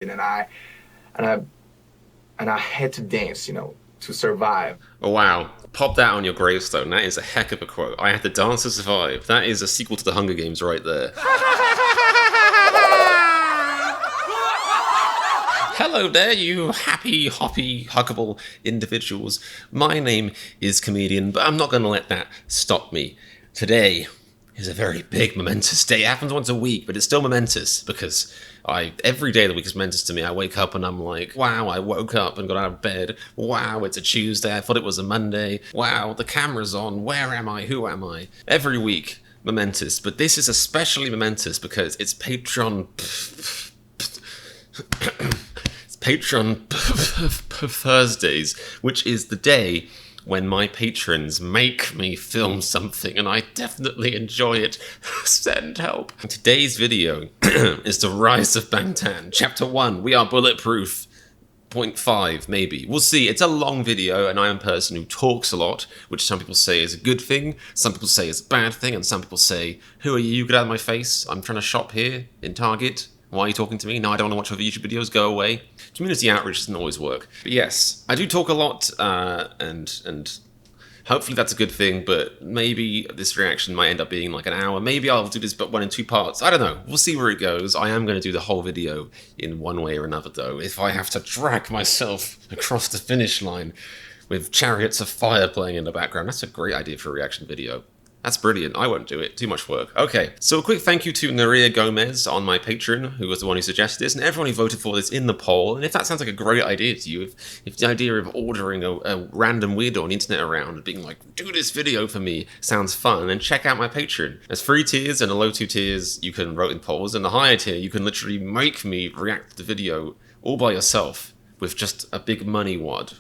and and I and I had to dance, to survive. Oh, wow. Pop that on your gravestone. That is a heck of a quote. I had to dance to survive. That is a sequel to the Hunger Games right there. Hello there, you happy, hoppy, huggable individuals. My name is Comedian, but I'm not going to let that stop me. Today is a very big, momentous day. It happens once a week, but it's still momentous because every day of the week is momentous to me. I wake up and I'm like, wow, I woke up and got out of bed. Wow, it's a Tuesday. I thought it was a Monday. Wow, the camera's on. Where am I? Who am I? Every week, momentous. But this is especially momentous because it's Patreon. Patreon Thursdays, which is the day when my patrons make me film something, and I definitely enjoy it. Send help. Today's video is the Rise of Bangtan, Chapter 1. We are bulletproof. 0.5 maybe. We'll see. It's a long video, and I am a person who talks a lot, which some people say is a good thing, some people say is a bad thing, and some people say, who are you? Get out of my face. I'm trying to shop here in Target. Why are you talking to me? No, I don't want to watch other YouTube videos. Go away. Community outreach doesn't always work. But yes, I do talk a lot, and hopefully that's a good thing, but maybe this reaction might end up being like an hour. Maybe I'll do this but one in two parts. I don't know. We'll see where it goes. I am going to do the whole video in one way or another, though, if I have to drag myself across the finish line with chariots of fire playing in the background. That's a great idea for a reaction video. That's brilliant. I won't do it. Too much work. Okay, so a quick thank you to Naria Gomez on my Patreon, who was the one who suggested this, and everyone who voted for this in the poll. And if that sounds like a great idea to you, if the idea of ordering a random weirdo on the internet around and being like, do this video for me, sounds fun, then check out my Patreon. There's 3 tiers, and the low 2 tiers you can vote in polls, and the higher tier you can literally make me react to the video all by yourself with just a big money wad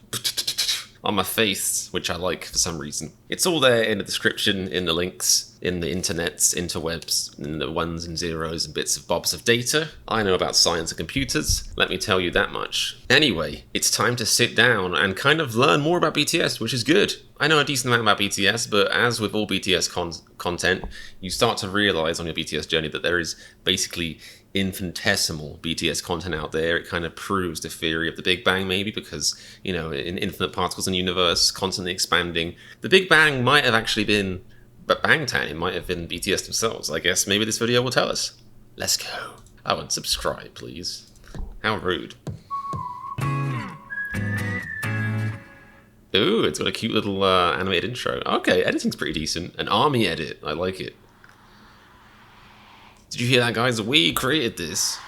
on my face, which I like for some reason. It's all there in the description, in the links, in the internets, interwebs, in the ones and zeros and bits of bobs of data. I know about science and computers, let me tell you that much. Anyway, it's time to sit down and kind of learn more about BTS, which is good. I know a decent amount about BTS, but as with all BTS content, you start to realize on your BTS journey that there is basically infinitesimal BTS content out there. It kind of proves the theory of the Big Bang, maybe, because, in infinite particles in the universe, constantly expanding. The Big Bang might have actually been Bangtan. It might have been BTS themselves. I guess maybe this video will tell us. Let's go. Oh, and subscribe, please. How rude. Ooh, it's got a cute little animated intro. Okay, editing's pretty decent. An army edit. I like it. Did you hear that, guys? We created this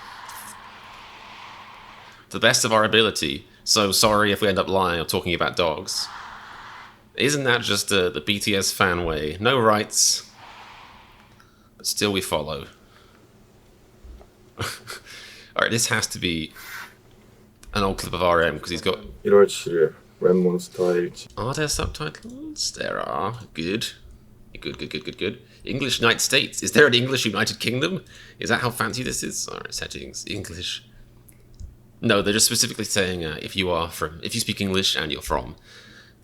to the best of our ability. So sorry if we end up lying or talking about dogs. Isn't that just the BTS fan way? No rights, but still we follow. Alright, this has to be an old clip of RM, because he's got... 1월 7일 랩몬스터의 Are there subtitles? There are. Good. Good. English United States. Is there an English United Kingdom? Is that how fancy this is? Alright, settings. English. No, they're just specifically saying if you speak English and you're from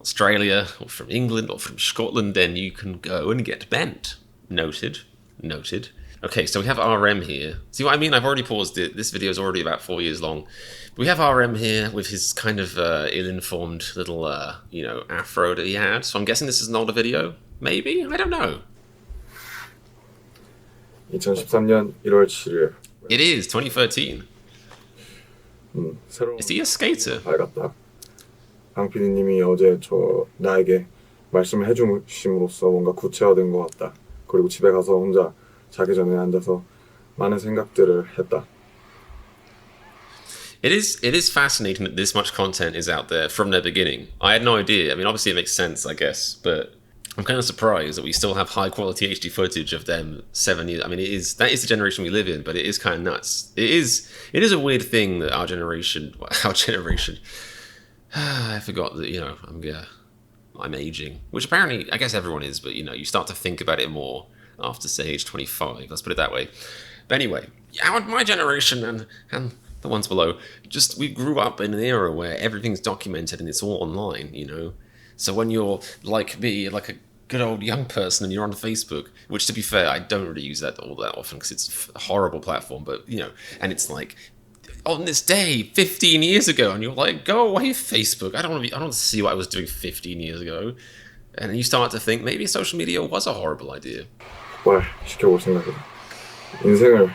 Australia or from England or from Scotland, then you can go and get bent. Noted. Okay, so we have RM here. See what I mean? I've already paused it. This video is already about 4 years long. But we have RM here with his kind of ill-informed little, afro that he had. So I'm guessing this is an older video? Maybe? I don't know. 2013년 1월 7일. It is, 2013. 새로운 Is he a skater? 밝았다. 강 PD님이 어제 나에게 말씀을 해주심으로써 뭔가 구체화된 것 같다. 그리고 집에 가서 혼자 자기 전에 앉아서 많은 생각들을 했다. It is fascinating that this much content is out there from their beginning. I had no idea. I mean, obviously it makes sense, I guess, but I'm kind of surprised that we still have high quality HD footage of them 7 years. I mean, that is the generation we live in, but it is kind of nuts. It is a weird thing that our generation, I forgot that, I'm aging, which apparently, I guess everyone is, but, you start to think about it more after, say, age 25. Let's put it that way. But anyway, my generation and the ones below, we grew up in an era where everything's documented and it's all online, So when you're like me, like a good old young person, and you're on Facebook, which, to be fair, I don't really use that all that often because it's a horrible platform, but, and it's like on this day 15 years ago, and you're like, go away, Facebook. I don't want to see what I was doing 15 years ago. And then you start to think maybe social media was a horrible idea. 시켜볼 생각이다. 인생을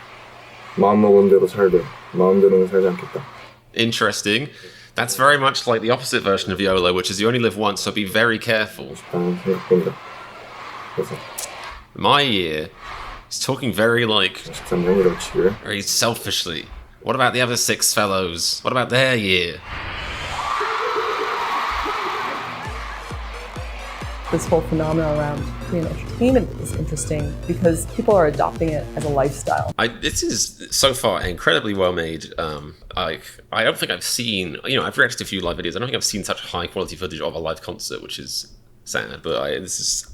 마음먹은 대로 살되 마음대로는 살지 않겠다. Interesting. That's very much like the opposite version of YOLO, which is you only live once, so be very careful. 싶다는 생각뿐이다. 그래서 My year is talking very like 13년이라고 치기를 very selfishly. What about the other 6 fellows? What about their year? This whole phenomenon around Korean entertainment is interesting because people are adopting it as a lifestyle. This is so far incredibly well made. I don't think I've seen, I've reacted to a few live videos. I don't think I've seen such high quality footage of a live concert, which is sad. But this is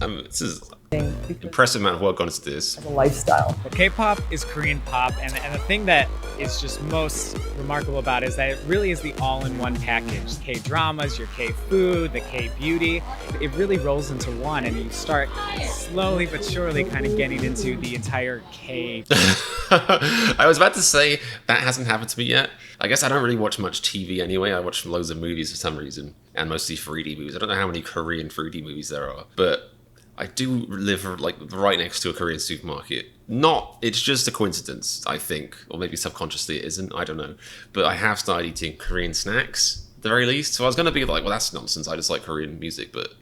impressive amount of work gone into this. As a lifestyle. Well, K-pop is Korean pop, and the thing that is just most remarkable about it is that it really is the all-in-one package. K-dramas, your K-food, the K-beauty. It really rolls into one, and you start slowly but surely kind of getting into the entire K. I was about to say that hasn't happened to me yet. I guess I don't really watch much TV anyway. I watch loads of movies for some reason, and mostly 3D movies. I don't know how many Korean 3D movies there are, but I do live like right next to a Korean supermarket. It's just a coincidence, I think, or maybe subconsciously it isn't, I don't know. But I have started eating Korean snacks, at the very least. So I was going to be like, well, that's nonsense, I just like Korean music. But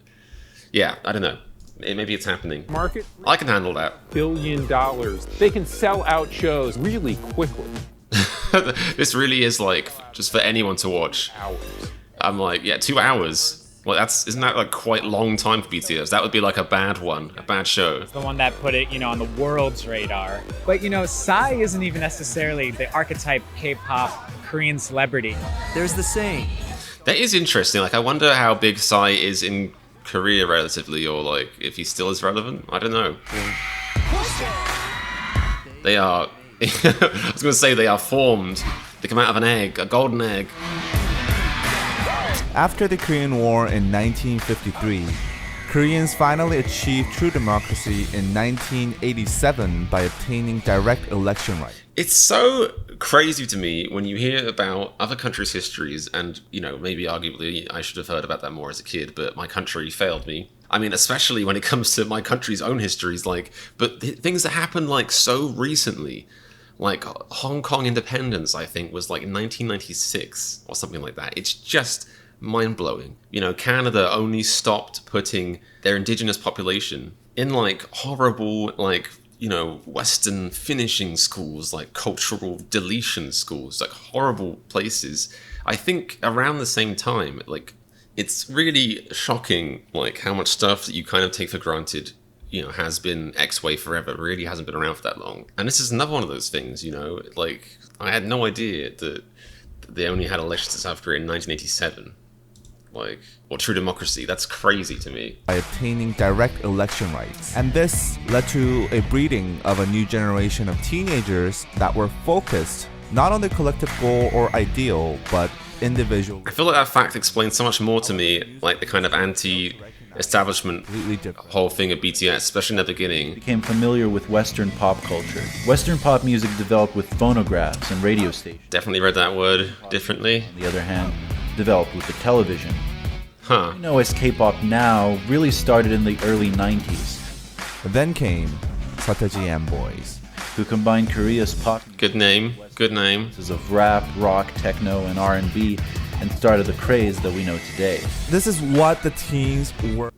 yeah, I don't know. Maybe it's happening. Market, I can handle that. $1 billion. They can sell out shows really quickly. This really is like, just for anyone to watch. Hours. I'm like, yeah, 2 hours. Well, isn't that like quite long time for BTS? That would be like a bad one, a bad show. The one that put it, on the world's radar. But, Psy isn't even necessarily the archetype K-pop Korean celebrity. There's the saying. That is interesting. Like, I wonder how big Psy is in Korea relatively, or like if he still is relevant. I don't know. They are. I was going to say they are formed. They come out of an egg, a golden egg. After the Korean War in 1953, Koreans finally achieved true democracy in 1987 by obtaining direct election rights. It's so crazy to me when you hear about other countries' histories, and, maybe arguably I should have heard about that more as a kid, but my country failed me. I mean, especially when it comes to my country's own histories, but things that happened, so recently. Like, Hong Kong independence, I think, was in 1996 or something like that. It's just mind-blowing. Canada only stopped putting their indigenous population in horrible Western finishing schools, cultural deletion schools, horrible places. I think around the same time, it's really shocking how much stuff that you kind of take for granted has been X way forever, really hasn't been around for that long. And this is another one of those things, I had no idea that they only had elections in South Korea in 1987. Or true democracy. That's crazy to me. By obtaining direct election rights. And this led to a breeding of a new generation of teenagers that were focused not on the collective goal or ideal, but individual. I feel like that fact explains so much more to me, the kind of anti-establishment whole thing of BTS, especially in the beginning. Became familiar with Western pop culture. Western pop music developed with phonographs and radio stations. Definitely read that word differently. On the other hand, developed with the television. Huh. As K-pop now really started in the early 90s. Then came Satirical and Boys, who combined Korea's pop good name of rap, rock, techno, and R&B, and started the craze that we know today. This is what the teens were.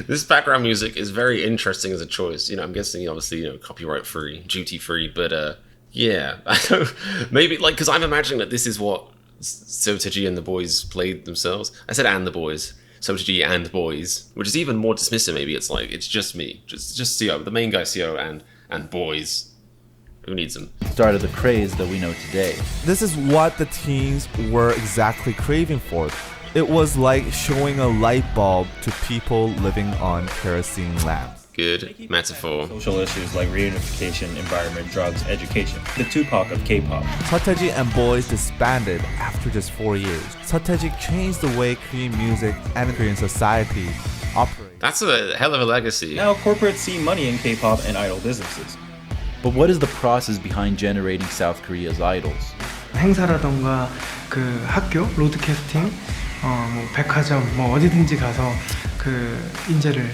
This background music is very interesting as a choice. I'm guessing obviously copyright free, duty free, but yeah, I don't. Maybe because I'm imagining that this is what Sotaji and the boys played themselves. I said and the boys. Sotaji and boys, which is even more dismissive. Maybe it's it's just me, just CO, the main guy CO and boys. Who needs them? Started the craze that we know today. This is what the teens were exactly craving for. It was like showing a light bulb to people living on kerosene lamps. Good metaphor. Social issues like reunification, environment, drugs, education. The Tupac of K-pop. Satirical and Boys disbanded after just 4 years. Satirical changed the way Korean music and Korean society operate. That's a hell of a legacy. Now corporates see money in K-pop and idol businesses. But what is the process behind generating South Korea's idols? 행사라던가 그 학교 로드캐스팅, 뭐 백화점, 뭐 어디든지 가서 그 인재를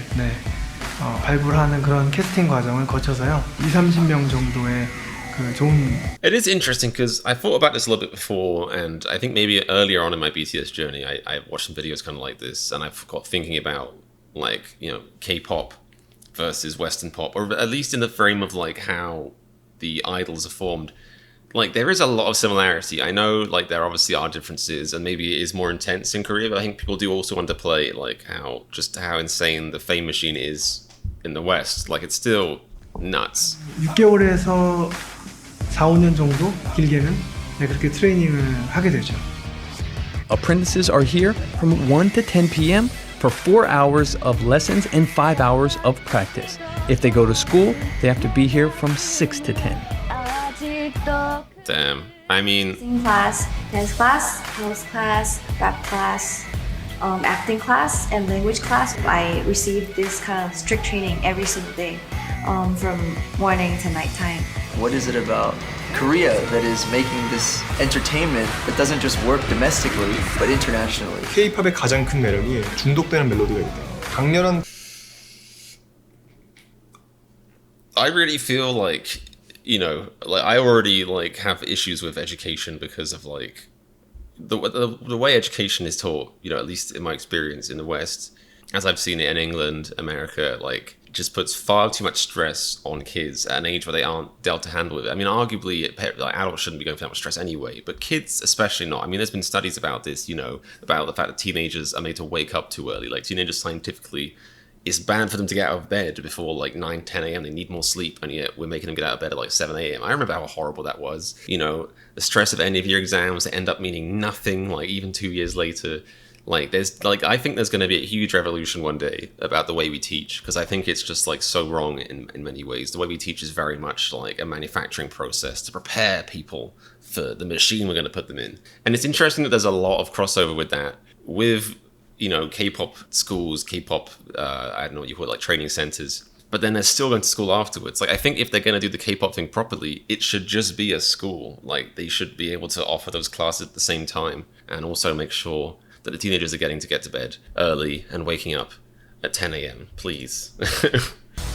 발굴하는 그런 캐스팅 과정을 거쳐서요. 20-30명 정도의 그 좋은. It is interesting because I thought about this a little bit before, and I think maybe earlier on in my BTS journey, I watched some videos kind of like this, and I got thinking about like, you know, K-pop versus Western pop, or at least in the frame of like how the idols are formed. Like there is a lot of similarity. I know like there obviously are differences, and maybe it is more intense in Korea, but I think people do also underplay like how insane the fame machine is in the West. Like it's still nuts. 6개월에서 4-5년 정도 길게는 그렇게 트레이닝을 하게 되죠. Apprentices are here from 1 to 10 p.m. for 4 hours of lessons and 5 hours of practice. If they go to school, they have to be here from 6 to 10. Damn. I mean, singing class, dance class, house class, rap class, acting class, and language class. I received this kind of strict training every single day, from morning to nighttime. What is it about Korea that is making this entertainment that doesn't just work domestically but internationally? K-팝의 가장 큰 매력이 중독되는 멜로디가 있다. 강렬한. I really feel like, you know, like I already like have issues with education because of like the way education is taught, you know, at least in my experience in the West, as I've seen it in England, America, like just puts far too much stress on kids at an age where they aren't dealt to handle it. I mean, arguably, like, adults shouldn't be going through that much stress anyway, but kids especially not. I mean, there's been studies about this, you know, about the fact that teenagers are made to wake up too early. Like teenagers scientifically, it's bad for them to get out of bed before like 9, 10 a.m. They need more sleep, and yet we're making them get out of bed at like 7 a.m. I remember how horrible that was. You know, the stress of end of year exams that end up meaning nothing, like even 2 years later. Like I think there's going to be a huge revolution one day about the way we teach, because I think it's just like so wrong in many ways. The way we teach is very much like a manufacturing process to prepare people for the machine we're going to put them in. And it's interesting that there's a lot of crossover with that, with, you know, K-pop schools, K-pop, I don't know what you call it, like training centers. But then they're still going to school afterwards. Like, I think if they're going to do the K-pop thing properly, it should just be a school. Like, they should be able to offer those classes at the same time, and also make sure that the teenagers are getting to get to bed early and waking up at 10 a.m. Please.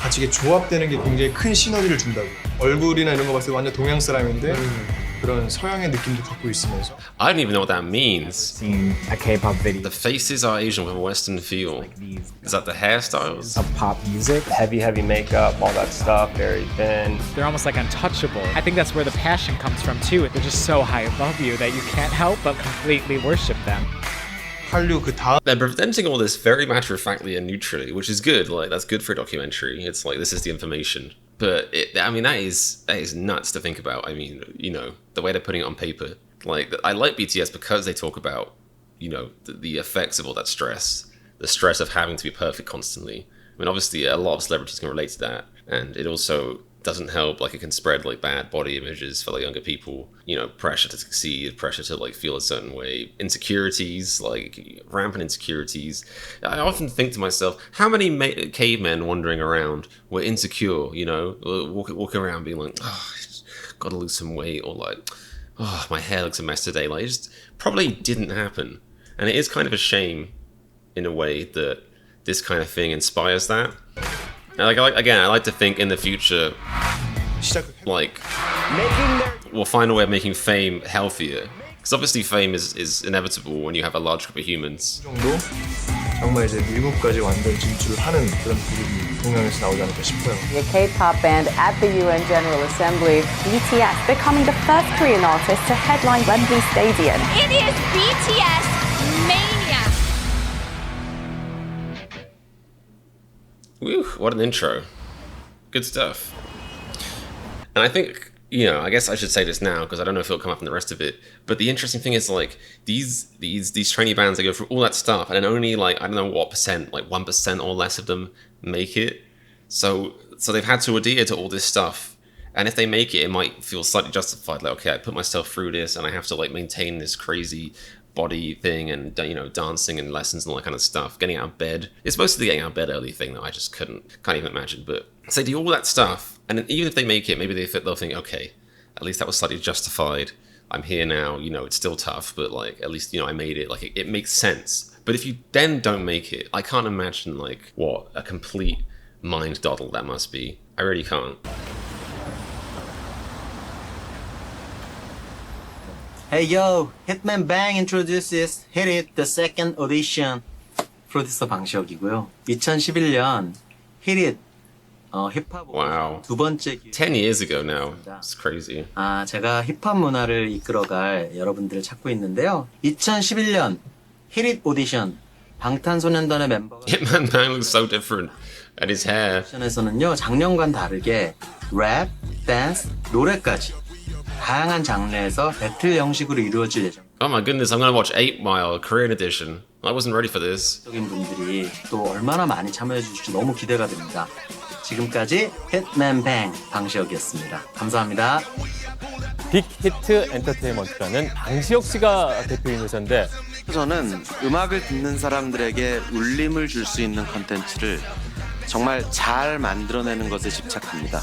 같이 이게 조합되는 게 굉장히 큰 시너지를 준다고. 얼굴이나 이런 거 봤을 때 완전 동양 사람인데 그런 서양의 느낌도 갖고 있으면서. I don't even know what that means. Seen a K-pop video. The faces are Asian with a Western feel. Is that the hairstyles? Of pop music, heavy makeup, all that stuff, very thin. They're almost like untouchable. I think that's where the passion comes from too. They're just so high above you that you can't help but completely worship them. They're presenting all this very matter-of-factly and neutrally, which is good. Like, that's good for a documentary. It's like, this is the information. But I mean, that is nuts to think about. I mean, you know, the way they're putting it on paper. Like, I like BTS because they talk about, you know, the effects of all that stress, the stress of having to be perfect constantly. I mean, obviously, a lot of celebrities can relate to that, and it also doesn't help. Like, it can spread like bad body images for like younger people, you know, pressure to succeed, pressure to like feel a certain way, insecurities, like rampant insecurities. I often think to myself, how many cavemen wandering around were insecure, you know, walking around being like, oh, I just gotta lose some weight, or like, oh, my hair looks a mess today. Like, it just probably didn't happen. And it is kind of a shame in a way that this kind of thing inspires that. Like, I like to think in the future, like, we'll find a way of making fame healthier. Because obviously fame is inevitable when you have a large group of humans. 정도 정말 이제 미국까지 완전 진출하는 그런 그룹이 동양에서 나오지 않을까 싶어요. A K-pop band at the UN General Assembly, BTS becoming the first Korean artist to headline Wembley Stadium. It is BTS mania. Woo, what an intro. Good stuff. And I think, you know, I guess I should say this now because I don't know if it'll come up in the rest of it. But the interesting thing is, like, these trainee bands, they go through all that stuff, and then only, like, I don't know what percent, like 1% or less of them make it. So they've had to adhere to all this stuff. And if they make it, it might feel slightly justified. Like, okay, I put myself through this, and I have to, like, maintain this crazy body thing, and, you know, dancing and lessons and all that kind of stuff. Getting out of bed. It's mostly the getting out of bed early thing that I just can't even imagine. But so they do all that stuff, and then even if they make it, maybe they'll think, okay, at least that was slightly justified. I'm here now, you know, it's still tough, but like at least, you know, I made it. Like it makes sense. But if you then don't make it, I can't imagine like what a complete mind doddle that must be. I really can't. Hey yo, Hitman Bang introduces Hit It the second audition. 프로듀서 방시혁이고요. 2011년 Hit It 힙합 Wow. 두 번째 10 years ago now. It's crazy. 제가 힙합 문화를 이끌어갈 여러분들을 찾고 있는데요. 2011년 Hit It 오디션 방탄소년단의 멤버가 Hitman Bang looks so different. And his hair. 오디션에서는요 작년과는 다르게 랩, 댄스, 노래까지 다양한 장르에서 배틀 형식으로 이루어질 예정입니다. Oh my goodness, I'm gonna watch 8 Mile Korean edition. I wasn't ready for this. 적인 분들이 또 얼마나 많이 참여해 주실지 너무 기대가 됩니다. 지금까지 hitman bang 방시혁이었습니다. 감사합니다. 빅히트 엔터테인먼트라는 방시혁 씨가 대표인 회사인데 저는 음악을 듣는 사람들에게 울림을 줄 수 있는 컨텐츠를 정말 잘 만들어내는 것에 집착합니다.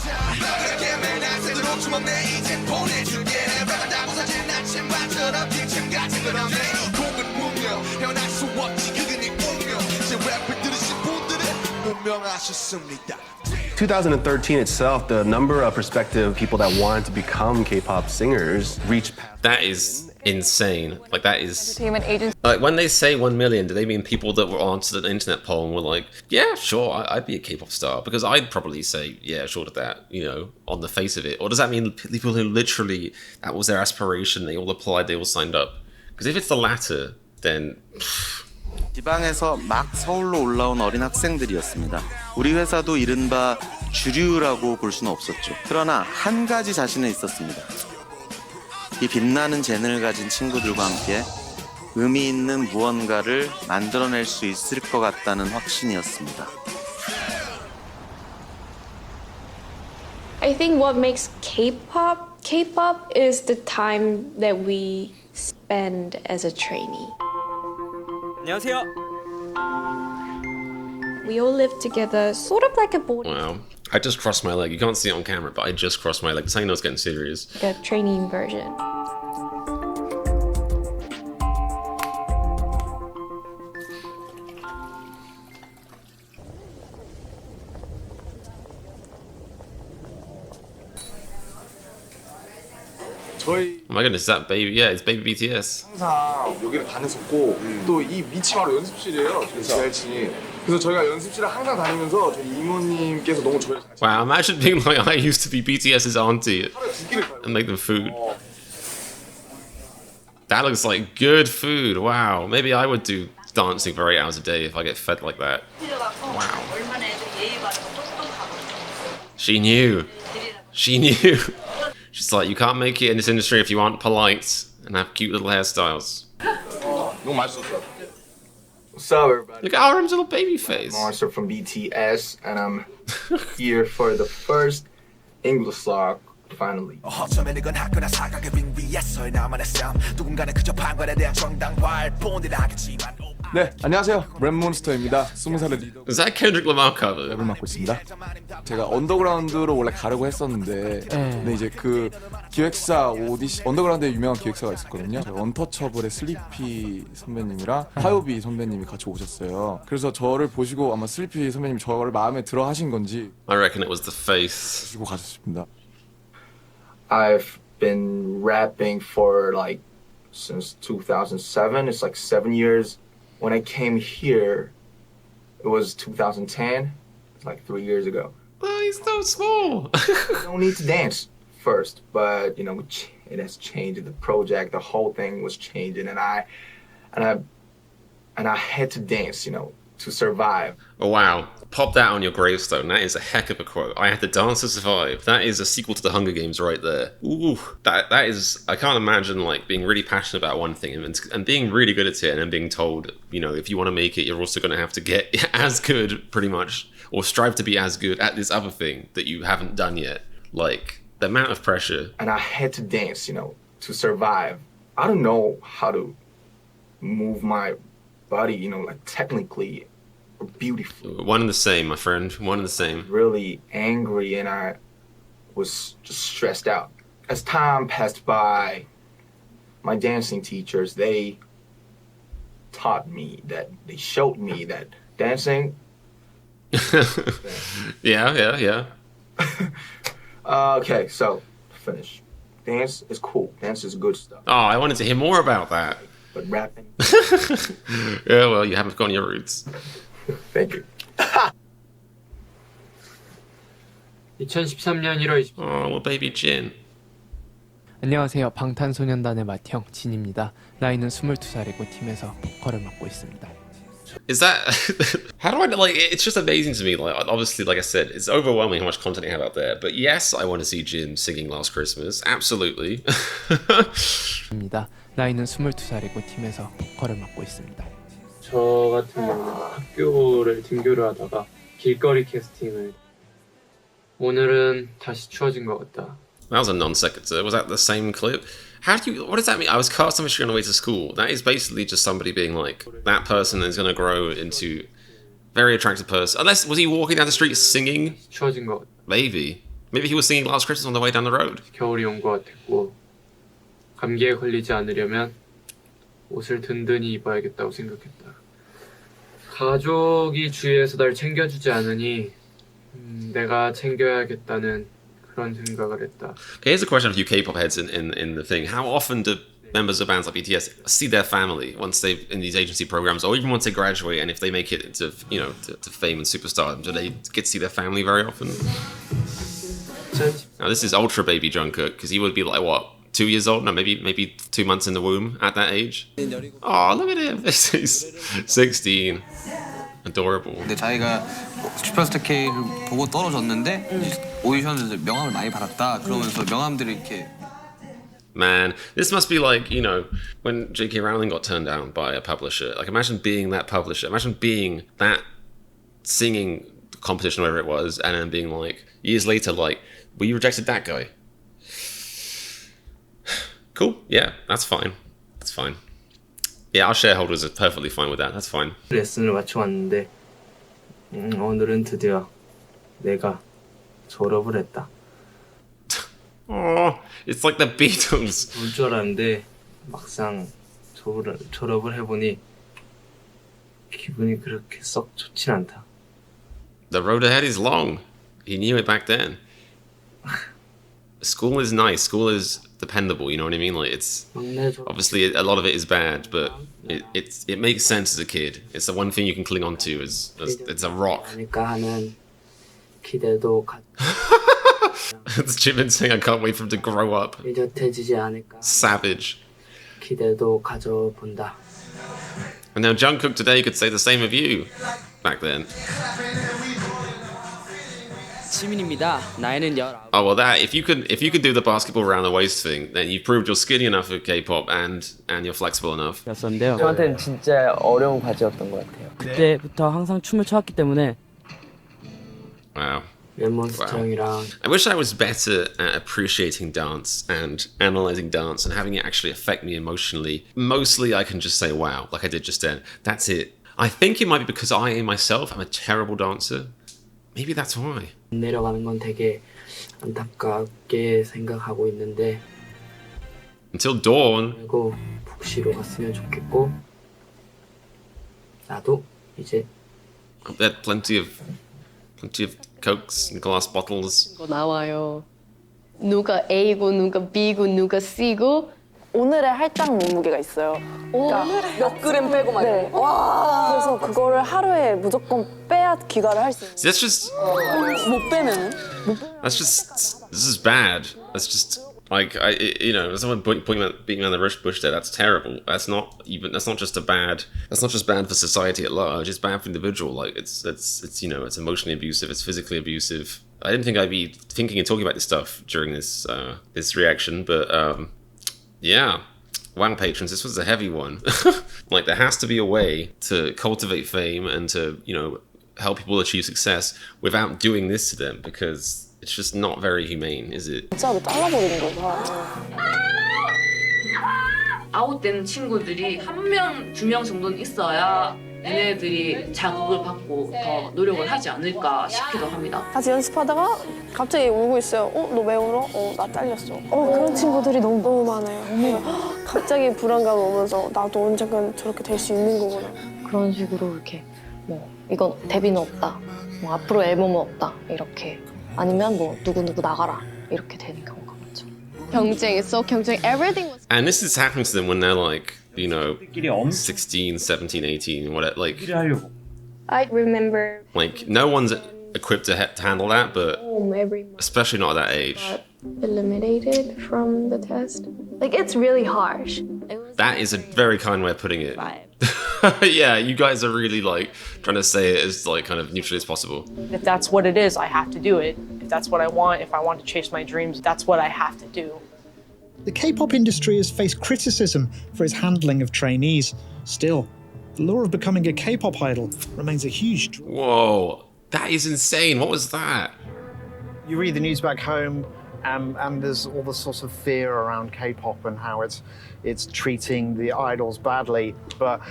운명하셨습니다. 2013 itself, the number of prospective people that wanted to become K-pop singers reached. That is insane. Like that is. Entertainment agents. Like when they say 1 million, do they mean people that were onto the internet poll and were like, yeah, sure, I'd be a K-pop star? Because I'd probably say, yeah, sure to that, you know, on the face of it. Or does that mean people who literally, that was their aspiration, they all applied, they all signed up? Because if it's the latter, then... 지방에서 막 서울로 올라온 어린 학생들이었습니다. 우리 회사도 이른바 주류라고 볼 수는 없었죠. 그러나 한 가지 자신은 있었습니다. 이 빛나는 재능을 가진 친구들과 함께 의미 있는 무언가를 만들어낼 수 있을 것 같다는 확신이었습니다. I think what makes K-pop is the time that we spend as a trainee. 안녕하세요. We all live together, sort of like a boarding Wow. I just crossed my leg. You can't see it on camera, but I just crossed my leg. That's how you know it's getting serious. like a training version. 저희 Oh my goodness, is that baby? Yeah, it's baby BTS. 항상 여기를 다녔었고 또 이 밑이 바로 연습실이에요. 저희 지하층이. 그래서 저희가 연습실을 항상 다니면서 저희 이모님께서 너무 저희를 잘 Wow, imagine being like, I used to be BTS's auntie and make them food. That looks like good food. Wow, maybe I would do dancing for 8 hours a day if I get fed like that. Wow. She knew. She knew. She's like, you can't make it in this industry if you aren't polite and have cute little hairstyles. 너무 맛있었어. What's up, everybody? Look at Aram's little baby face. Monster from BTS, and I'm here for the first English song. Finally. 네, 안녕하세요. 랩몬스터입니다. 20살의 리더. Is that Kendrick Lamar cover? 랩을 맡고 있습니다. 제가 언더그라운드로 원래 가려고 했었는데 근데 이제 그 기획사 오디션 언더그라운드에 유명한 기획사가 있었거든요. 언터처블의 슬리피 선배님이랑 화요비 선배님이 같이 오셨어요. 그래서 저를 보시고 아마 슬리피 선배님이 저를 마음에 들어 하신 건지 I reckon it was the face. 보시고 가셨습니다. I've been rapping for like since 2007. It's like 7 years. When I came here, it was 2010. It's like 3 years ago. Oh, he's so small. You don't need to dance first, but you know it has changed. The project, the whole thing was changing, and I had to dance, you know, to survive. Oh, wow. Pop that on your gravestone. That is a heck of a quote. I had to dance to survive. That is a sequel to the Hunger Games right there. Ooh, that is... I can't imagine, like, being really passionate about one thing and being really good at it and then being told, you know, if you want to make it, you're also going to have to get as good, pretty much, or strive to be as good at this other thing that you haven't done yet. Like, the amount of pressure. And I had to dance, you know, to survive. I don't know how to move my body, you know, like, technically... beautiful. One and the same, my friend. One and the same. Really angry, and I was just stressed out. As time passed by, my dancing teachers, they taught me that, they showed me that dancing. Yeah. Okay, so finish. Dance is cool. Dance is good stuff. Oh, I wanted to hear more about that. But rapping. Yeah, well, you haven't forgotten your roots. Thank you. 2013년 1월 20일. Oh, well, baby Jin. 안녕하세요. 방탄소년단의 맏형 진입니다. 나이는 22살이고 팀에서 보컬을 맡고 있습니다. Is that how do I like? It's just amazing to me. Like, obviously, like I said, it's overwhelming how much content you have out there. But yes, I want to see Jin singing Last Christmas. Absolutely. 입니다. 나이는 22살이고 팀에서 보컬을 맡고 있습니다. 저 같은 경우는 학교를 등교를 하다가 길거리 캐스팅을 오늘은 다시 추워진 것 같다. That was a non sequitur. Was that the same clip? How do you? What does that mean? I was cast on Michigan on the way to school. That is basically just somebody being like, that person is going to grow into very attractive person. Unless was he walking down the street singing? 추워진 것 같다. Maybe he was singing Last Christmas on the way down the road. 겨울이 온 것 같았고 감기에 걸리지 않으려면 옷을 든든히 입어야겠다고 생각했다. 가족이 주위에서 날 챙겨주지 않으니 내가 챙겨야겠다는 그런 생각을 했다. Okay, here's a question of you K-pop heads in the thing. How often do members of bands like BTS see their family once they in these agency programs, or even once they graduate, and if they make it into to fame and superstardom, do they get to see their family very often? Now this is ultra baby Jungkook because he would be like what, 2 years old? No, maybe 2 months in the womb at that age. Oh, look at him! He's 16. Adorable. 근데 자기가 슈퍼스타 K를 보고 떨어졌는데 오디션에서 명함을 많이 받았다. 그러면서 명함들이 이렇게. Man, this must be like, when J.K. Rowling got turned down by a publisher. Like, imagine being that publisher. Imagine being that singing competition, whatever it was, and then being like, years later, like, well, you rejected that guy. Cool. Yeah, that's fine. That's fine. Yeah, our shareholders are perfectly fine with that. That's fine. 레슨을 마치고 왔는데 오늘은 드디어 내가 졸업을 했다. Oh, it's like the Beatles. 울 줄 알았는데 막상 졸업을 해보니 기분이 그렇게 썩 좋진 않다. The road ahead is long. He knew it back then. School is nice. School is dependable. You know what I mean? Like it's obviously a lot of it is bad, but it makes sense as a kid. It's the one thing you can cling on to. It's a rock. It's Jimin saying, "I can't wait for him to grow up." Savage. And now Jungkook today could say the same of you back then. 시민입니다. 나이는 19. Oh well, that if you could do the basketball around the waist thing, then you proved you're skinny enough for K-pop and you're flexible enough. 였었는데요. 저한테는 진짜 어려운 과제였던 것 같아요. 그때부터 항상 춤을 췄기 때문에. Wow. Wow. I wish I was better at appreciating dance and analyzing dance and having it actually affect me emotionally. Mostly, I can just say wow, like I did just then. That's it. I think it might be because I myself am a terrible dancer. Maybe that's why. 내려가는 건 되게 안타깝게 생각하고 있는데. Until dawn. 그리고 복시로 갔으면 좋겠고. 나도 이제. I've had plenty of cokes and glass bottles. 나와요. 누가 A고 누가 B고 누가 C고. 오늘의 할당 몸무게가 있어요. 그러니까 몇 그램 빼고 막. 네. 와. 그래서 그거를 하루에 무조건 빼야 귀가를 할 수 있어요. That's just. 못 빼면은. That's just. This is bad. That's just like someone beating around the bush there. That's terrible. That's not just bad. That's not just bad for society at large. It's bad for the individual. Like it's emotionally abusive. It's physically abusive. I didn't think I'd be thinking and talking about this stuff during this reaction, but yeah. Wow, patrons, this was a heavy one. Like, there has to be a way to cultivate fame and to, help people achieve success without doing this to them, because it's just not very humane, is it? 진짜로 잘라버리는 거다. 아웃되는 친구들이 1명, 2명 정도는 있어야 얘네들이 자극을 받고 더 노력을 하지 않을까 싶기도 합니다. 같이 연습하다가 갑자기 울고 있어요. 너 왜 울어? 나 잘렸어. 그런 친구들이 너무 많아요. 갑자기 불안감 오면서 나도 언젠간 저렇게 될 수 있는 거구나. 그런 식으로 이렇게 뭐 이건 데뷔는 없다, 뭐 앞으로 앨범은 없다 이렇게 아니면 뭐 누구 나가라 이렇게 되는 경우가 많죠. 경쟁했어, everything was. And this is happening to them when they're like, you know, 16, 17, 18, whatever. I remember Like no one's equipped to handle that, but every month especially not at that age. eliminated from the test. Like it's really harsh. That is a very kind way of putting it. Yeah, you guys are really like trying to say it as like kind of neutrally as possible. If that's what it is, I have to do it. If that's what I want, if I want to chase my dreams, that's what I have to do. The K-pop industry has faced criticism for its handling of trainees. Still, the lure of becoming a K-pop idol remains a huge draw. Whoa, that is insane. What was that? You read the news back home, and there's all the sorts of fear around K-pop and how it's treating the idols badly. But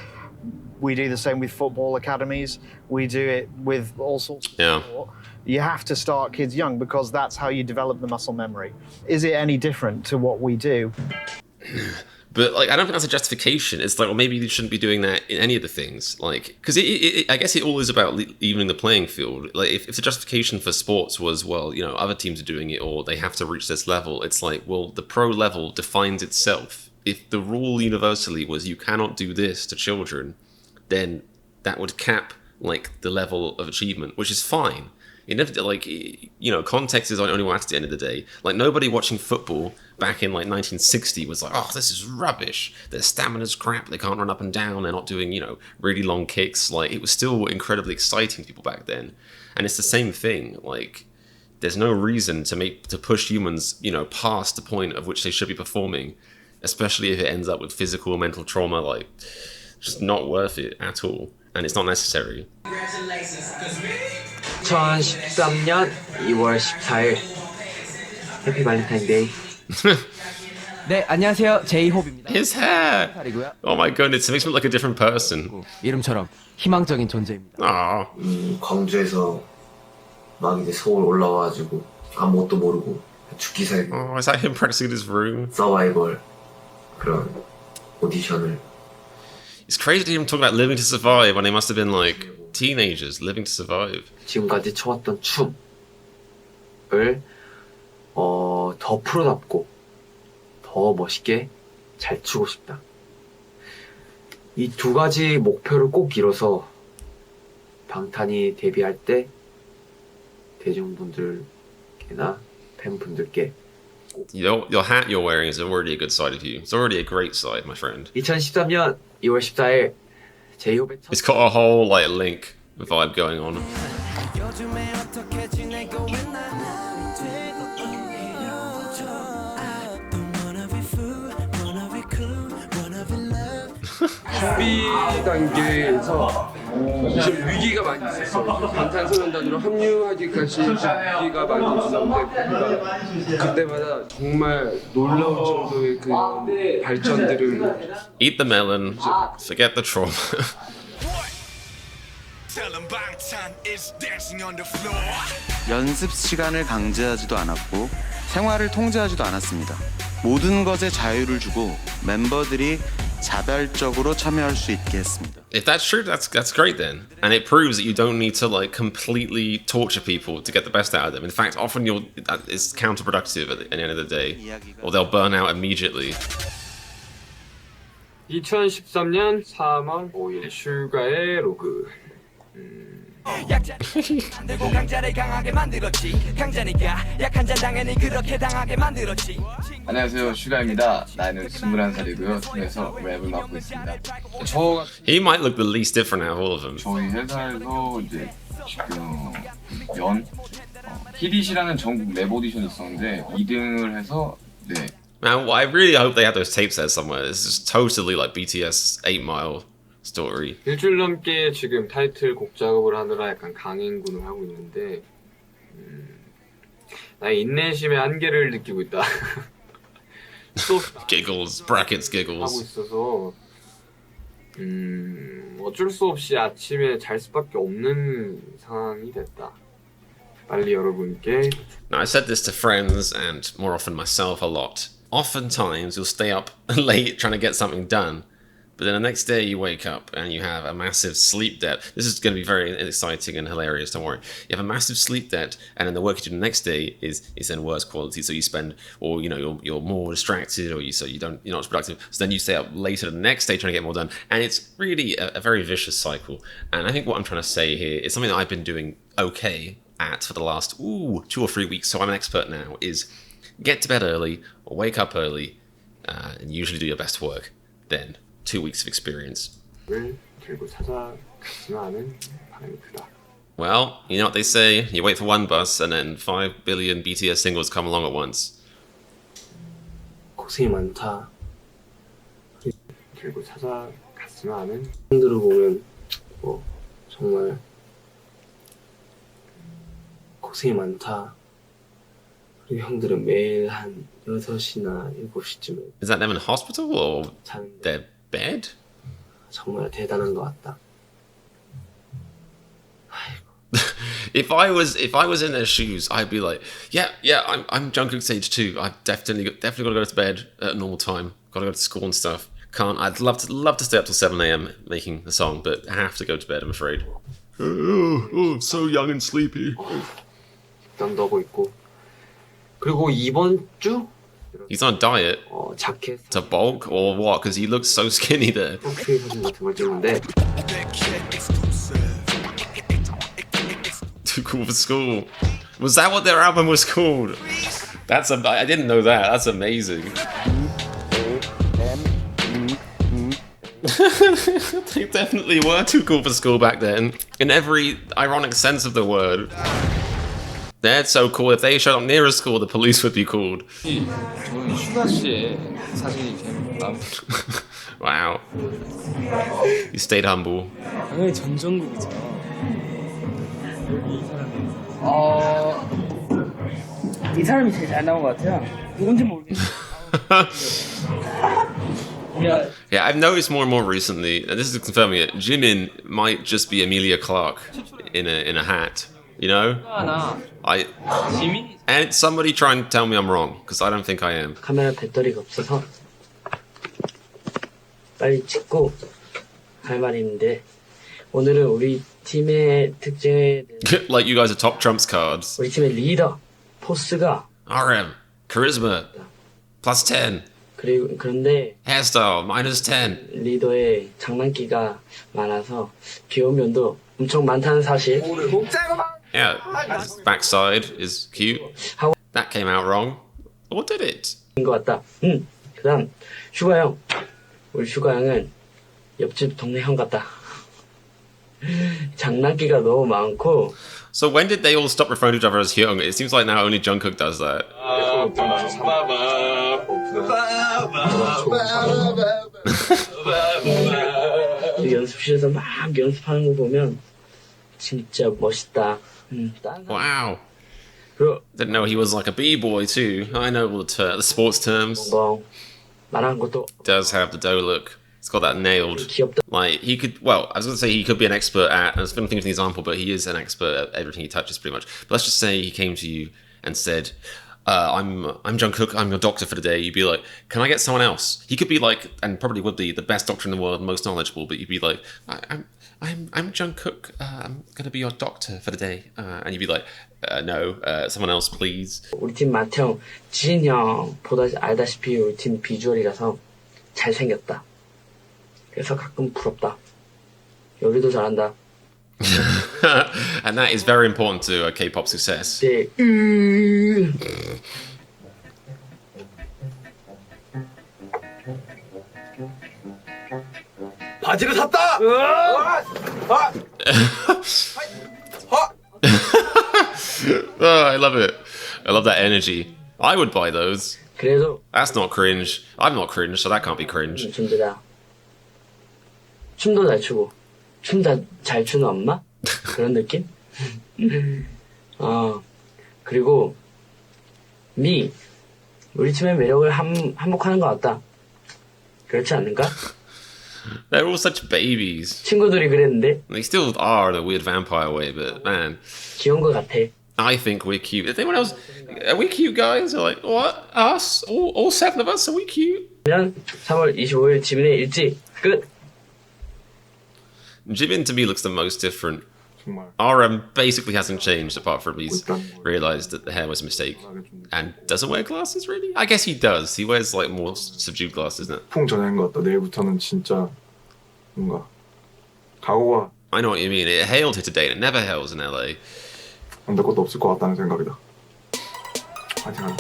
we do the same with football academies. We do it with all sorts of sport. You have to start kids young because that's how you develop the muscle memory. Is it any different to what we do? But like, I don't think that's a justification. It's like, well, maybe you shouldn't be doing that in any of the things. Like, because I guess it all is about evening the playing field. Like, if the justification for sports was, well, you know, other teams are doing it or they have to reach this level, it's like, well, the pro level defines itself. If the rule universally was you cannot do this to children, then that would cap like the level of achievement, which is fine. It never, like, you know, context is only what matters at the end of the day. Like, nobody watching football back in like 1960 was like, oh, this is rubbish. Their stamina's crap. They can't run up and down. They're not doing, you know, really long kicks. Like, it was still incredibly exciting to people back then. And it's the same thing. Like, there's no reason to push humans, you know, past the point of which they should be performing, especially if it ends up with physical or mental trauma. Like, just not worth it at all. And it's not necessary. 2013년 2월 14일 해피 발렌타인데이. 네, 안녕하세요. 제이홉입니다. His hair! Oh my goodness, it makes me look like a different person. 이름처럼 희망적인 존재입니다. 광주에서 막 이제 서울 올라와가지고 아무것도 모르고 죽기 살기. Oh, is that him practicing in his room? 서바이벌 그런 오디션을. It's crazy to hear him talk about living to survive when they must have been like teenagers living to survive. 지금까지 쳐왔던 춤을 더 프로답고 더 멋있게 잘 추고 싶다. 이 두 가지 목표를 꼭 이뤄서 방탄이 데뷔할 때 대중분들께나 팬분들께 Your hat you're wearing is already a good side of you. It's already a great side, my friend. 2013년 2월 14일 제이홉의 첫 It's got a whole like link vibe going on. 준비 단계에서 좀 위기가 많이 있었어. 방탄소년단으로 합류하기까지 위기가 많이 있었는데 그때마다 정말 놀라울 정도의 그 발전들을 Eat the melon, forget the trauma. 연습 시간을 강제하지도 않았고 생활을 통제하지도 않았습니다. 모든 것에 자유를 주고 멤버들이 자발적으로 참여할 수 있게 했습니다. If that's true, that's great then. And it proves that you don't need to like completely torture people to get the best out of them. In fact, often it's counterproductive at the end of the day, or they'll burn out immediately. 2013년 3월 5일 슈가의 로그. 안녕하세요, 슈가입니다. 나이는 21살이고요. 팀에서 랩을 맡고 있습니다. He might look the least different out of all of them. 저희 회사에서 이제 지금 히릿이라는 전국 랩 오디션이 있었는데 2등을 해서 네. Man, I really hope they have those tapes there somewhere. This is totally like BTS 8 Mile story. 일주일 넘게 지금 타이틀곡 작업을 하느라 약간 강행군을 하고 있는데 나의 인내심의 한계를 느끼고 있다. Giggles, brackets, 하고 giggles. 있어서 어쩔 수 없이 아침에 잘 수밖에 없는 상황이 됐다. 빨리 여러분께. Now, I said this to friends and more often myself a lot. Oftentimes, you'll stay up late trying to get something done, but then the next day you wake up and you have a massive sleep debt. This is going to be very exciting and hilarious, don't worry. You have a massive sleep debt, and then the work you do the next day is then worse quality, so you spend, or you're more distracted, or you're not as productive, so then you stay up later the next day trying to get more done, and it's really a very vicious cycle. And I think what I'm trying to say here is something that I've been doing okay at for the last 2 or 3 weeks, so I'm an expert now, is get to bed early, or wake up early, and usually do your best work. Then 2 weeks of experience. 들고 찾아갔으면 바람이 크다. Well, you know what they say, you wait for one bus and then 5 billion BTS singles come along at once. 고생이 많다. 들고 찾아갔으면 하는 형들을 보면 정말 고생이 많다. 그리고 형들은 매일 한 6시나 7시쯤에 Is that them in hospital or their bed? 정말 대단한 것 같다. If I was in their shoes, I'd be like, yeah, I'm Jungkook's age 2. I've definitely got to go to bed at a normal time. Got to go to school and stuff. Can't. I'd love to stay up till 7 a.m. making the song, but I have to go to bed. I'm afraid. Oh, so young and sleepy. 땀 너고 있고. 그리고 이번 주 He's on a diet. 자켓 To bulk or what? Because he looks so skinny there. 프로필 사진 같은 걸 찍는데 Too cool for school. Was that what their album was called? I didn't know that. That's amazing. They definitely were too cool for school back then, in every ironic sense of the word. They're so cool. If they showed up near a school, the police would be called. 저는 슈가 씨의 사진이 제일 마음. Wow. You stayed humble. 당연히 전정국이죠. 이 사람이 제일 잘 나온 것 같아요. 누군지 모르겠어요. Yeah, I've noticed more and more recently, and this is confirming it, Jimin might just be Emilia Clarke in a hat, you know? And somebody try and tell me I'm wrong, because I don't think I am. 카메라 배터리가 없어서 빨리 찍고 할 말이 있는데 오늘은 우리 팀의 특징에 Like you guys are top trumps cards. 우리 팀의 리더 포스가 RM, charisma, +10. 그런데 hairstyle, -10. 리더의 장난기가 많아서 귀여운 면도 엄청 많다는 사실. Yeah, his backside is cute. That came out wrong. Or did it? 것 같다. 그다음 슈가 형. 우리 슈가 형은 옆집 동네 형 같다. 장난기가 너무 많고. So when did they all stop referring to each other as Hyung? It seems like now only Jungkook does that. 연습실에서 막 연습하는 거 보면 진짜 멋있다. Wow. Didn't know he was like a b-boy too. I know all the sports terms. Does have the dough look. It's got that nailed. Like he could. Well, I was going to say he could be an expert at. I was going to think of an example, but he is an expert at everything he touches, pretty much. But let's just say he came to you and said, "I'm Jungkook. I'm your doctor for the day." You'd be like, "Can I get someone else?" He could be like, and probably would be the best doctor in the world, most knowledgeable. But you'd be like, I'm Jungkook. I'm going to be your doctor for the day," and you'd be like, "No, someone else, please." 우리 팀 맏형 지인 형 알다시피 우리 팀 비주얼이라서 잘생겼다. 그래서 가끔 부럽다. 요리도 잘한다. And that is very important to K-pop success. 네. 바지를 샀다. Oh, I love it. I love that energy. I would buy those. 그래도 That's not cringe. I'm not cringe, so that can't be cringe. 존재다. 춤도 잘 추고 춤 잘 추는 엄마? 그런 느낌? 그리고 우리 팀의 매력을 한몫하는 것 같다. 그렇지 않는가? They're all such babies. 친구들이 그랬는데 They still are in a weird vampire way, but man. 귀여운 것 같아. I think we're cute. Is anyone else? Are we cute guys? They're like, what? Us? All seven of us? Are we cute? 3월 25일 지민의 일지 끝. Jimin to me looks the most different. RM basically hasn't changed apart from he's realised that the hair was a mistake and doesn't wear glasses really? I guess he does. He wears like more subdued glasses, isn't it? 풍 전야인 것 같다. 내일부터는 진짜 뭔가 각오가 I know what you mean. It hailed here today and it never hails in LA. 안 될 것도 없을 것 같다는 생각이다. 하여튼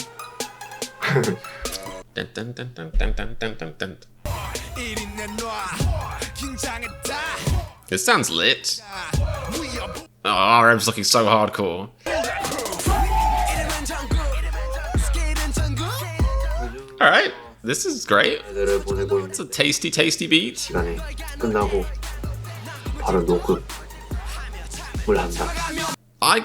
Dun, dun, dun, dun, dun, dun, dun, dun, dun. It sounds lit. Oh, RM's looking so hardcore. Alright, this is great. It's a tasty, tasty beat. 시간에 끝나고 바로 녹음을 한다. I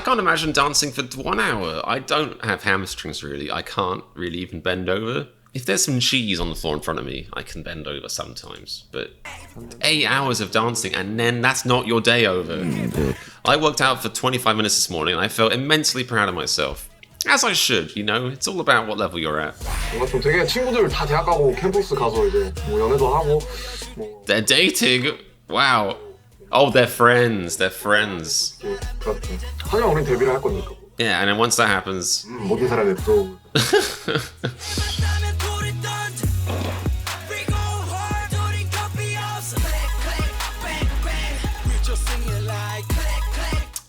can't imagine dancing for 1 hour. I don't have hamstrings really. I can't really even bend over. If there's some cheese on the floor in front of me, I can bend over sometimes. But 8 hours of dancing and then that's not your day over. I worked out for 25 minutes this morning and I felt immensely proud of myself. As I should, you know. It's all about what level you're at. 뭔가 좀 되게 친구들 다 대학 가고 캠퍼스 가서 이제 뭐 연애도 하고 뭐 They're dating. Wow. Oh, they're friends. They're friends. 그렇죠. 하지만 우린 데뷔를 할 거니까. Yeah, and then once that happens. 모든 사람이 또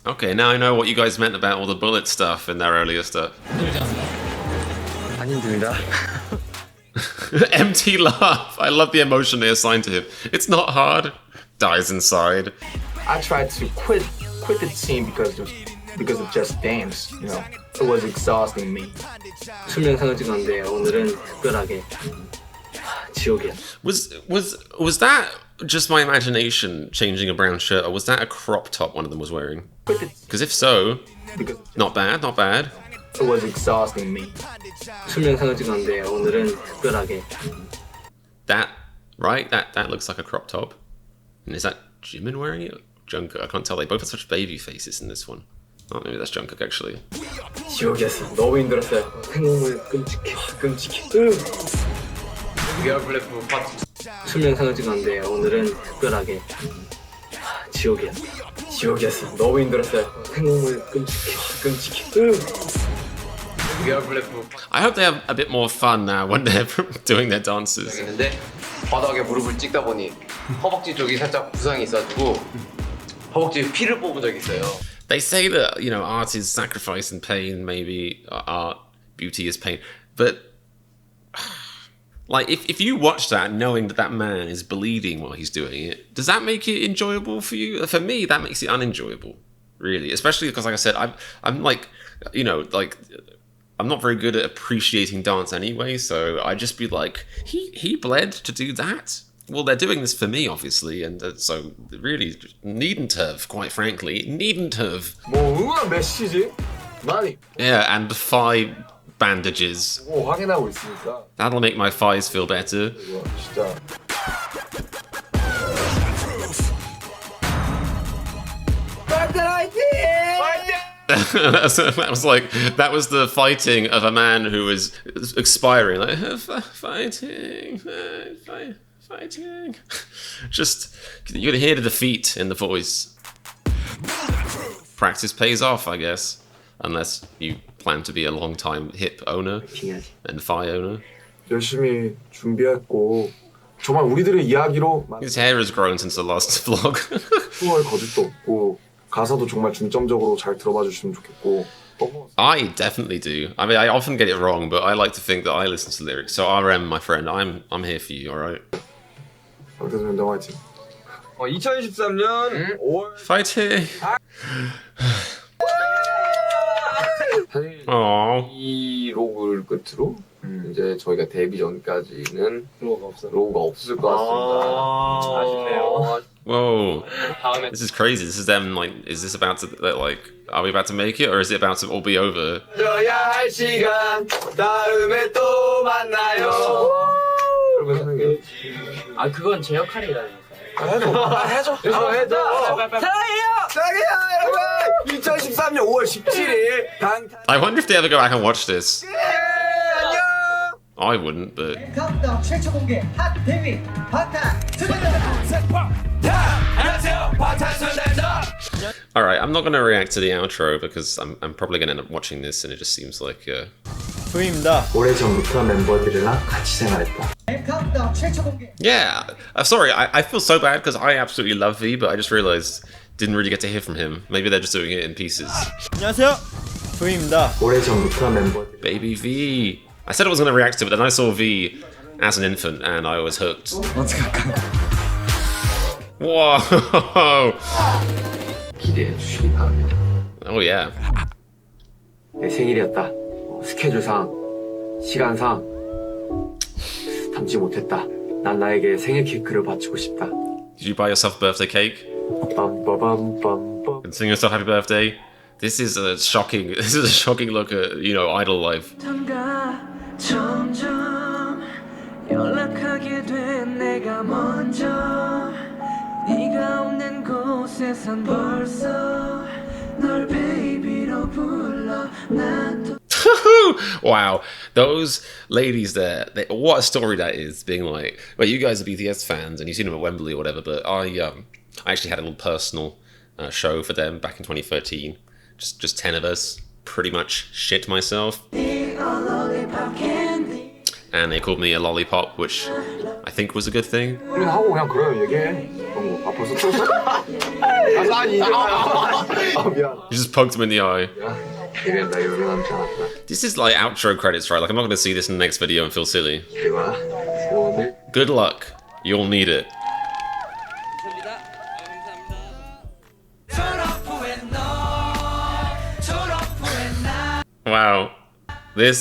Okay, now I know what you guys meant about all the bullet stuff in their earlier stuff. 안 힘듭니다. Empty laugh. I love the emotion they assigned to him. It's not hard. Dies inside. I tried to quit the team because of just dance. You know, it was exhausting me. 수면 영상을 찍었는데 오늘은 특별하게 지옥이야. Was that just my imagination changing a brown shirt, or was that a crop top one of them was wearing? Because if so, not bad, not bad. It was exhausting me. 수면 영상을 찍었는데 오늘은 특별하게. That right? That looks like a crop top. And is that Jimin wearing it? Jungkook? I can't tell. They both have such baby faces in this one. Oh, maybe that's Jungkook actually. 지옥이었어. 너무 힘들었어요. 생각만 끔찍해. Are Bulletproof 파트. 수면 영상을 찍었는데 오늘은 특별하게 지옥이야. 지옥이었어. 너무 힘들었어요. 생각만 끔찍해. Are Bulletproof. I hope they have a bit more fun now when they're doing their dances. 근데 바닥에 무릎을 찍다 보니 허벅지 쪽이 살짝 부상이 있어가지고 허벅지에 피를 뽑은 적이 있어요. They say that, you know, art is sacrifice and pain, maybe art, beauty is pain. But, like, if you watch that knowing that that man is bleeding while he's doing it, does that make it enjoyable for you? For me, that makes it unenjoyable, really. Especially because, like I said, I'm like, you know, like, I'm not very good at appreciating dance anyway, so I'd just be like, he bled to do that? Well, they're doing this for me, obviously, and so really needn't have, quite frankly, needn't have. 뭐 응원한 메시지 많이. Yeah, and thigh bandages. 뭐 확인하고 있으니까. That'll make my thighs feel better. 진짜. that was the fighting of a man who was expiring. Like fighting. Just you could hear the defeat in the voice. Practice pays off, I guess, unless you plan to be a long-time hip owner and thigh owner. 열심히 준비했고 정말 우리들의 이야기로. His hair has grown since the last vlog. 후월 거짓도 없고. 가사도 정말 중점적으로 잘 들어봐 주시면 좋겠고. I definitely do. I mean, I often get it wrong, but I like to think that I listen to lyrics. So RM, my friend, I'm here for you. All right. 방탄소년단 화이팅. 2023년 5월 파이팅. 사실 어. 이 로그를 끝으로 이제 저희가 데뷔 전까지는 로고가 없을 것 같습니다. 아쉽네요. Whoa, this is crazy. This is them. Like, is this about to like? Are we about to make it, or is it about to all be over? 들어야 할 시간 다음에 또 만나요. 그러면 하는 게. 아 그건 제 역할이라니까. 해줘. 사랑해요 여러분. 2013년 5월 17일 방탄. I wonder if they ever go back and watch this. I wouldn't, but. 카운트다운 최초 공개 핫 데뷔 방탄소년단. 안녕하세요 방탄소년단. Alright, I'm not going to react to the outro because I'm probably going to end up watching this and it just seems like. 부입니다. 오래전부터 멤버들이랑 같이 생활했다. 카운트다운 최초 공개. Yeah, sorry, I feel so bad because I absolutely love V, but I just realized didn't really get to hear from him. Maybe they're just doing it in pieces. 안녕하세요 부입니다. 오래전부터 멤버들. Baby V. I said I was going to react to it, but then I saw V as an infant and I was hooked. Whoa! 기대해 주시기 바랍니다. Oh yeah. 내 생일이었다. 스케줄상, 시간상 담지 못했다. 난 나에게 생일 케이크를 바치고 싶다. Did you buy yourself a birthday cake? 빰빠밤빰빰. And sing yourself happy birthday? This is a shocking look at, you know, idol life. 점점 연락하게 된 내가 먼저 네가 없는 곳에선 벌써 널 베이비로 불러 난 Wow, those ladies there, what a story that is, being like, well, you guys are BTS fans and you've seen them at Wembley or whatever, but I actually had a little personal show for them back in 2013. Just 10 of us, pretty much shit myself. And they called me a lollipop, which I think was a good thing. 하고 그냥 그래요 얘기해. 아 벌써 쳤어? 아니 미안. You just poked him in the eye. 이랬다 이러면 남지 않았다. This is like outro credits, right? Like I'm not going to see this in the next video and feel silly. Good luck. You'll need it. Wow. This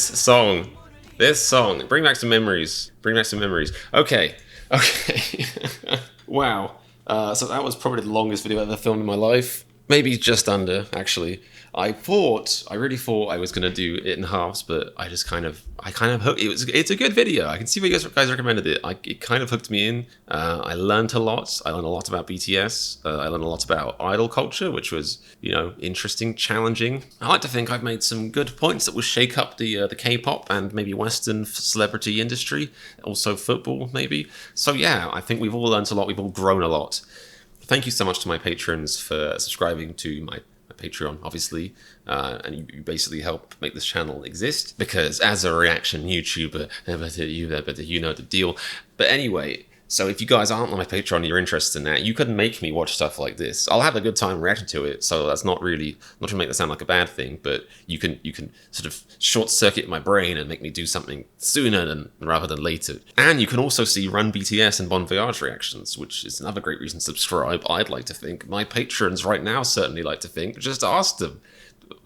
song, bring back some memories. Okay. Wow. So that was probably the longest video I've ever filmed in my life. Maybe just under, actually. I really thought I was gonna do it in halves, but I kind of hooked. It's a good video. I can see why you guys recommended it. It kind of hooked me in. I learned a lot. I learned a lot about BTS. I learned a lot about idol culture, which was, you know, interesting, challenging. I like to think I've made some good points that will shake up the K-pop and maybe Western celebrity industry, also football maybe. So yeah, I think we've all learned a lot. We've all grown a lot. Thank you so much to my patrons for subscribing to my Patreon, obviously, and you basically help make this channel exist, because as a reaction YouTuber, you know the deal. But anyway, so if you guys aren't on my Patreon and you're interested in that, you could make me watch stuff like this. I'll have a good time reacting to it, so that's not trying to make that sound like a bad thing, but you can sort of short circuit my brain and make me do something sooner rather than later. And you can also see Run BTS and Bon Voyage reactions, which is another great reason to subscribe, I'd like to think. My patrons right now certainly like to think. Just ask them.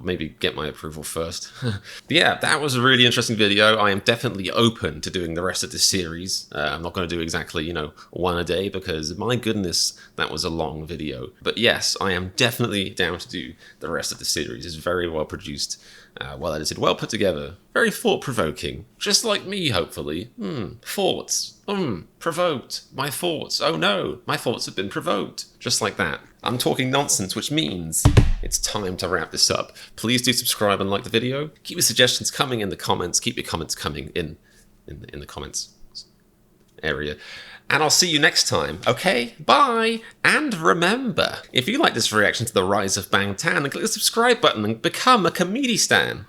Maybe get my approval first. But yeah, that was a really interesting video. I am definitely open to doing the rest of this series. I'm not going to do exactly, you know, one a day, because my goodness, that was a long video. But yes, I am definitely down to do the rest of the series. It's very well produced, well edited, well put together, very thought-provoking, just like me, hopefully. Thoughts. Provoked. My thoughts. Oh no, my thoughts have been provoked. Just like that. I'm talking nonsense, which means it's time to wrap this up. Please do subscribe and like the video. Keep your suggestions coming in the comments. Keep your comments coming in the comments area. And I'll see you next time, okay? Bye! And remember, if you like this reaction to the Rise of Bangtan, then click the subscribe button and become a comedy stan.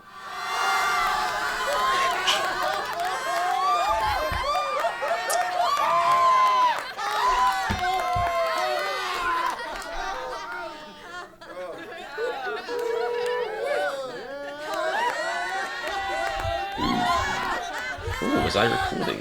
Was I recording?